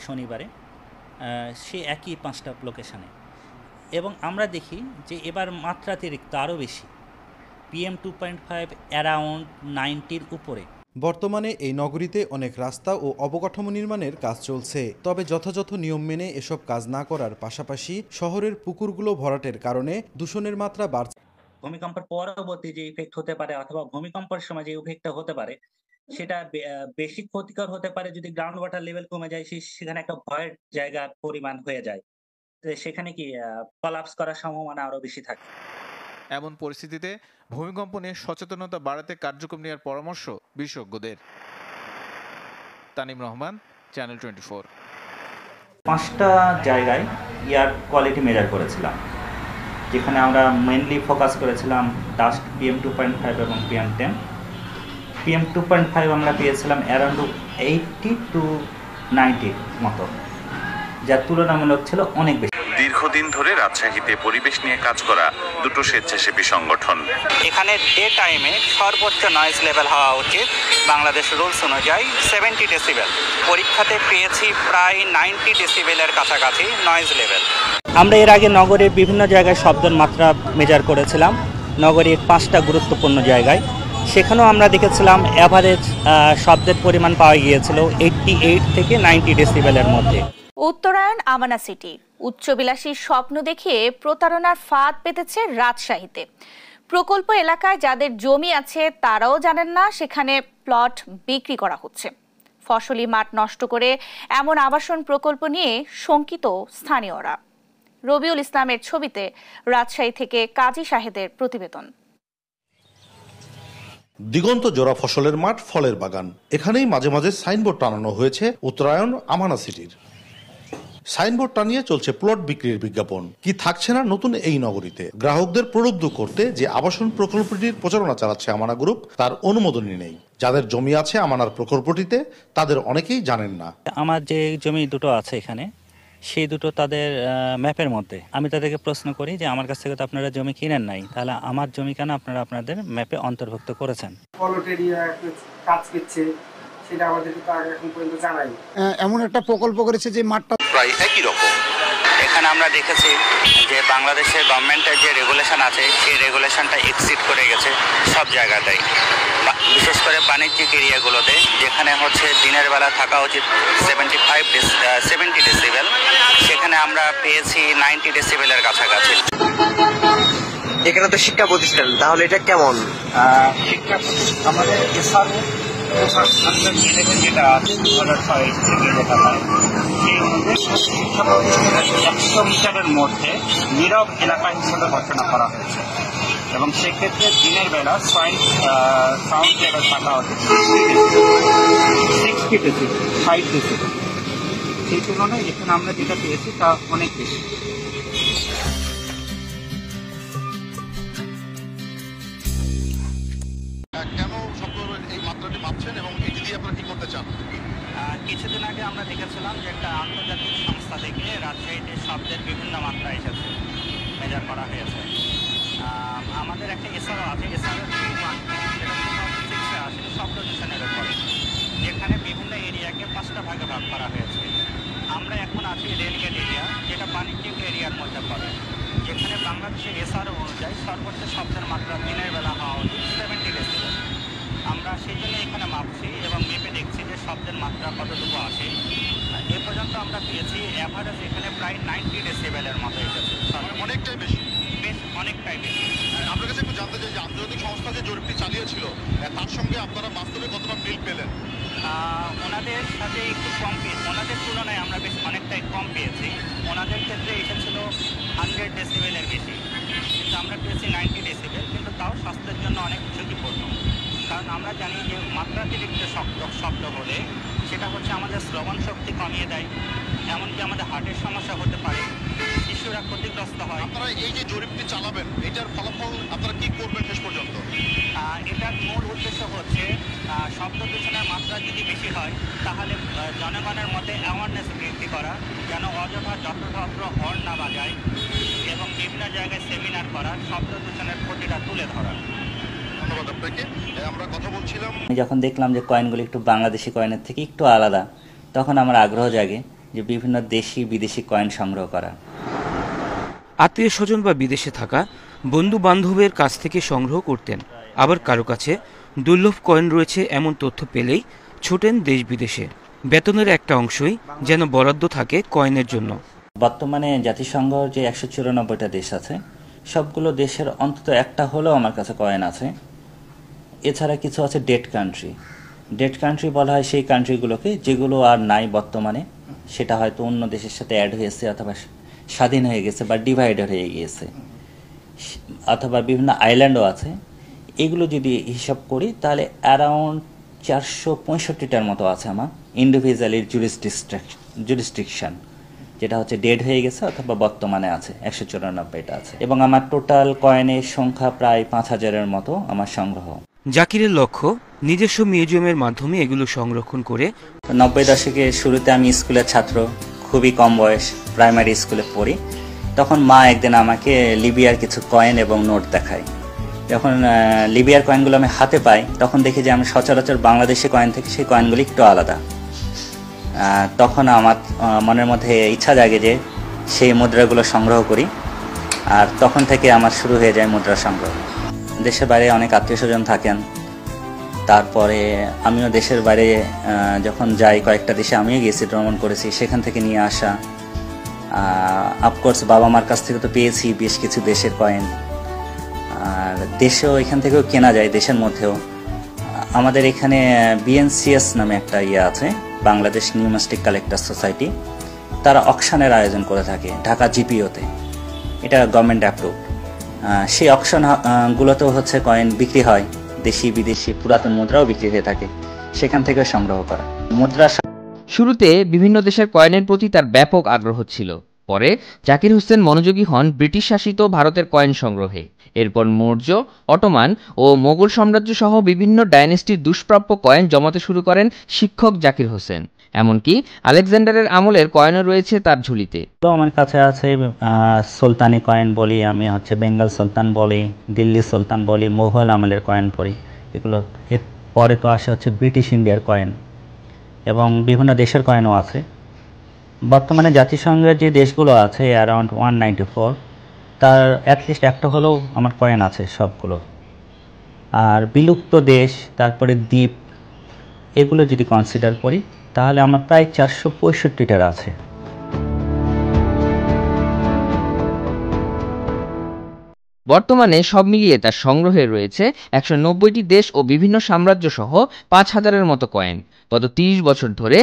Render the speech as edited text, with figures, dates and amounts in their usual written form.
শনিবারে সে একই 5টা লোকেশানে, এবং আমরা দেখি যে এবার মাত্রাতিরিক্ত আরও বেশি, PM2.5 অ্যারাউন্ড 90-র উপরে। বর্তমানে এই নগরীতে অনেক রাস্তা ও অবকাঠামো নির্মাণের কাজ চলছে, তবে যথাযথ নিয়ম মেনে এসব কাজ না করার পাশাপাশি শহরের পুকুরগুলো ভরাটের কারণে দূষণের মাত্রা বাড়ছে। ভূমিকম্পের পরবর্তী যে ইফেক্ট হতে পারে অথবা ভূমিকম্পের সময় যে ইফেক্টটা হতে পারে সেটা বেশি ক্ষতিকর হতে পারে যদি গ্রাউন্ড ওয়াটার লেভেল কমে যায়, সেখানে একটা ভয়ের জায়গার পরিমাণ হয়ে যায়, সেখানে কি কোলাপস করার সম্ভাবনা আরো বেশি থাকে। এমন পরিস্থিতিতে ভূমিকম্প নিয়ে সচেতনতা বাড়াতে কার্যক্রম নেওয়ার পরামর্শ বিশেষজ্ঞদের। তানিম রহমান, চ্যানেল 24। 5টা জায়গায় এয়ার কোয়ালিটি মেজার করেছিলাম, যেখানে আমরা মেইনলি ফোকাস করেছিলাম ডাস্ট PM2.5 এবং PM10। PM2.5 আমরা পেয়েছিলাম অ্যারাউন্ড 80 to 90 মতো, যা তুলনামূলক ছিল অনেক বেশি। দীর্ঘদিন ধরে রাজশাহীতে পরিবেশ নিয়ে কাজ করা দুটো স্বেচ্ছাসেবী সংগঠন। এখানে ডে টাইমে সর্বোচ্চ নয়েজ লেভেল হওয়া উচিত বাংলাদেশ রুলস অনুযায়ী 70 ডেসিবেল। পরীক্ষাতে পেয়েছি প্রায় 90 ডেসিবেলের কাছাকাছি নয়েজ লেভেল। আমরা এর আগে নগরের বিভিন্ন জায়গায় শব্দের মাত্রা মেজার করেছিলাম, নগরীর 5টা গুরুত্বপূর্ণ জায়গায়। সেখানেও আমরা দেখেছিলাম অ্যাভারেজ শব্দের পরিমাণ পাওয়া গিয়েছিল 88 থেকে 90 ডেসিবেলের মধ্যে। উত্তরায়ণ আমানা সিটি উচ্চবিলাসী স্বপ্ন দেখিয়ে প্রতারণার ফাঁদ পেতেছে রাজশাহীতে। প্রকল্প এলাকায় যাদের জমি আছে তারাও জানেন না সেখানে প্লট বিক্রি করা হচ্ছে। ফসলি মাঠ নষ্ট করে এমন আবাসন প্রকল্প নিয়ে শঙ্কিত স্থানীয়রা। রবিউল ইসলামের ছবিতে রাজশাহী থেকে কাজী শাহেদের প্রতিবেদন। দিগন্ত জোড়া ফসলের মাঠ, ফলের বাগান, এখানেই মাঝে মাঝে সাইনবোর্ড টানানো হয়েছে উত্তরায়ণ আমানা সিটির। সাইনবোর্ড টানিয়ে চলছে প্লট বিক্রির বিজ্ঞাপন। কি থাকছে না নতুন এই নগরীতে? গ্রাহকদের প্রলুব্ধ করতে যে আবাসন প্রকল্পটির প্রচারণা চালাচ্ছে আমানা গ্রুপ, তার অনুমোদনই নেই। যাদের জমি আছে আমানার প্রকল্পটিতে তাদের অনেকেই জানেন না। আমার যে জমি দুটো আছে এখানে, সেই দুটো তাদের ম্যাপের মধ্যে। আমি তাদেরকে প্রশ্ন করি যে আমার কাছ থেকে তো আপনারা জমি কিনেন নাই, তাহলে আমার জমি কেন আপনারা আপনাদের ম্যাপে অন্তর্ভুক্ত করেছেন? প্লট এরিয়া কাজ করছে, সেটা আমাদেরকে তো এখন পর্যন্ত জানাই। এমন একটা প্রকল্প করেছে যে মাঠটা প্রায় একই রকম। এখানে আমরা দেখেছি যে বাংলাদেশের গভর্নমেন্টের যে রেগুলেশন আছে সেই রেগুলেশনটা এক্সিড করে গেছে সব জায়গাতেই, বিশেষ করে বাণিজ্যিক এরিয়াগুলোতে, যেখানে হচ্ছে দিনের বেলা থাকা উচিত 70 ডেসিবেল, সেখানে আমরা পেয়েছি 90 ডেসিবেলের কাছাকাছি। এখানে তো শিক্ষা প্রতিষ্ঠান, তাহলে এটা কেমন? শিক্ষা আমাদের যেটা আছে 2006 থেকে যেটা হয় সেই অনুযায়ী শিক্ষা প্রতিষ্ঠানের 100 মিটারের মধ্যে নীরব এলাকা হিসেবে ঘোষণা করা হয়েছে, এবং সেক্ষেত্রে দিনের বেলা সাউন্ড লেভেল থাকা হচ্ছে 60 ডেসিবেল, 5 ডেসিবেল। সেই তুলনায় এখানে আমরা যেটা পেয়েছি তা অনেক বেশি। কেন এই মাত্রাটি মাপছেন এবং এটি দিয়ে আপনারা কি করতে চান? কিছুদিন আগে আমরা দেখেছিলাম যে একটা আন্তর্জাতিক সংস্থা থেকে রাজশাহীতে শব্দের বিভিন্ন মাত্রা এসেছে, মেজার করা হয়েছে। আমাদের একটা এসআরও আছে, এসআরও আসলে শব্দ দূষণের উপরে, যেখানে বিভিন্ন এরিয়াকে 5টা ভাগে ভাগ করা হয়েছে। আমরা এখন আছি রেলগেট এরিয়া, যেটা বাণিজ্যিক এরিয়ার মধ্যে পড়ে, যেখানে বাংলাদেশের এসআরও অনুযায়ী সর্বোচ্চ শব্দের মাত্রা দিনের বেলা হওয়া উচিত 70 ডেসিবেল। আমরা সেই জন্য এখানে মাপছি এবং মেপে দেখছি যে শব্দের মাত্রা কতটুকু আসে। এ পর্যন্ত আমরা পেয়েছি অ্যাভারেজ এখানে প্রায় 90 ডেসিবেলের মতো এসেছে। অনেকটাই বেশি, বেশ অনেকটাই বেশি। আপনার কাছে একটু জানতে চাই যে আন্তর্জাতিক সংস্থা যে জরিপটি চালিয়েছিল তার সঙ্গে আপনারা বাস্তবে কতটা মিল পেলেন? ওনাদের সাথে একটু কম পেয়েছি, ওনাদের তুলনায় আমরা বেশ অনেকটাই কম পেয়েছি। ওনাদের ক্ষেত্রে এসেছিল 100 ডেসিবেলের বেশি, কিন্তু আমরা পেয়েছি 90 ডেসিবেল, কিন্তু তাও স্বাস্থ্যের জন্য অনেক ঝুঁকিপূর্ণ। কারণ আমরা জানি যে মাত্রাতিরিক্ত শব্দ হলে সেটা হচ্ছে আমাদের শ্রবণ শক্তি কমিয়ে দেয়, এমনকি আমাদের হার্টের সমস্যা হতে পারে, শিশুরা ক্ষতিগ্রস্ত হয়। আপনারা এই যে জরিপটি চালাবেন, এটার ফলাফল আপনারা কি করবেন শেষ পর্যন্ত? এটার মূল উদ্দেশ্য হচ্ছে শব্দ দূষণের মাত্রা যদি বেশি হয় তাহলে জনগণের মধ্যে অ্যাওয়ারনেস বৃদ্ধি করা, যেন অযথা যত্রতত্র হর্ন না বাজায়, এবং বিভিন্ন জায়গায় সেমিনার করা, শব্দ দূষণের ক্ষতিটা তুলে ধরা। ধন্যবাদ আপনাকে। আমরা কথা বলছিলাম, যখন দেখলাম যে কয়েনগুলি একটু বাংলাদেশি কয়েনের থেকে একটু আলাদা, তখন আমার আগ্রহ জাগে যে বিভিন্ন দেশি বিদেশি কয়েন সংগ্রহ করা। আত্মীয় স্বজন বা বিদেশে থাকা বন্ধু বান্ধবের কাছ থেকে সংগ্রহ করতেন। আবার কারো কাছে দুর্লভ কয়েন রয়েছে এমন তথ্য পেলেই ছুটেন দেশ বিদেশে। বেতনের একটা অংশই যেন বরাদ্দ থাকে কয়েনের জন্য। বর্তমানে জাতিসংঘর যে 194টা দেশ আছে, সবগুলো দেশের অন্তত একটা হলেও আমার কাছে কয়েন আছে। এছাড়া কিছু আছে ডেড কান্ট্রি। ডেড কান্ট্রি বলা হয় সেই কান্ট্রিগুলোকে যেগুলো আর নাই বর্তমানে, সেটা হয়তো অন্য দেশের সাথে অ্যাড হয়েছে অথবা স্বাধীন হয়ে গেছে বা ডিভাইডেড হয়ে গিয়েছে, অথবা বিভিন্ন আইল্যান্ডও আছে। এগুলো যদি হিসাব করি তাহলে অ্যারাউন্ড 465টার মতো আছে আমার ইন্ডিভিজুয়ালের জুরিসডিকশন, যেটা হচ্ছে ডেড হয়ে গেছে অথবা বর্তমানে আছে 194টা আছে। এবং আমার টোটাল কয়েনের সংখ্যা প্রায় 5000-এর মতো আমার সংগ্রহ। জাকিরের লক্ষ্য নিজস্ব মিউজিয়ামের মাধ্যমে এগুলো সংরক্ষণ করে। 90 দশকের শুরুতে আমি স্কুলের ছাত্র, খুবই কম বয়স, প্রাইমারি স্কুলে পড়ি। তখন মা একদিন আমাকে লিবিয়ার কিছু কয়েন এবং নোট দেখায়। যখন লিবিয়ার কয়েনগুলো আমি হাতে পাই তখন দেখি যে আমি সচরাচর বাংলাদেশি কয়েন থেকে সেই কয়েনগুলি একটু আলাদা। তখন আমার মনের মধ্যে ইচ্ছা জাগে যে সেই মুদ্রাগুলো সংগ্রহ করি, আর তখন থেকে আমার শুরু হয়ে যায় মুদ্রা সংগ্রহ। দেশের বাইরে অনেক আত্মীয় স্বজন থাকেন, তারপরে আমিও দেশের বাইরে যখন যাই, কয়েকটা দেশে আমিও গিয়েছি, ভ্রমণ করেছি, সেখান থেকে নিয়ে আসা। অফকোর্স বাবা মার কাছ থেকে তো পেয়েছি বেশ কিছু দেশের কয়েন, আর দেশেও এখান থেকেও কেনা যায়, দেশের মধ্যেও। আমাদের এখানে BNCS নামে একটা আছে, বাংলাদেশ নিউমিস্টিক কালেক্টর সোসাইটি। তারা অকশনের আয়োজন করে থাকে ঢাকা GPO-তে, এটা গভর্নমেন্ট অ্যাপ্রুভ। সেই অকশন গুলোতেও হচ্ছে কয়েন বিক্রি হয়, দেশি বিদেশি পুরাতন মুদ্রাও বিক্রি হয়ে থাকে, সেখান থেকে সংগ্রহ করা মুদ্রা। শুরুতে বিভিন্ন দেশের কয়েনের প্রতি তার ব্যাপক আগ্রহ ছিল। পরে জাকির হোসেন মনোযোগী হন ব্রিটিশ শাসিত ভারতের কয়েন সংগ্রহে। এরপর মৌর্য, অটোমান ও মোগল সাম্রাজ্য সহ বিভিন্ন ডাইনেস্টির দুষ্প্রাপ্য কয়েন জমাতে শুরু করেন শিক্ষক জাকির হোসেন। এমনকি আলেকজান্ডারের আমলের কয়েনও রয়েছে তার ঝুলিতে। তো আমার কাছে আছে সুলতানি কয়েন বলি, আমি হচ্ছে বেঙ্গল সুলতান বলি, দিল্লি সুলতান বলি, মুঘল আমলের কয়েন পড়ি। এগুলো এর পরে তো আসে হচ্ছে ব্রিটিশ ইন্ডিয়ার কয়েন, এবং বিভিন্ন দেশের কয়েনও আছে। বর্তমানে জাতিসংঘের যে দেশগুলো আছে অ্যারাউন্ড 194, তার অ্যাটলিস্ট একটা হলেও আমার কয়েন আছে সবগুলো। আর বিলুপ্ত দেশ, তারপরে দ্বীপ, এগুলো যদি কনসিডার করি তাহলে আমার প্রায় 465টার আছে। বর্তমানে সব মিলিয়ে তার সংগ্রহে রয়েছে 190টি দেশ ও বিভিন্ন সাম্রাজ্য সহ 5000-এর মতো কয়েন। গত 30 বছর ধরে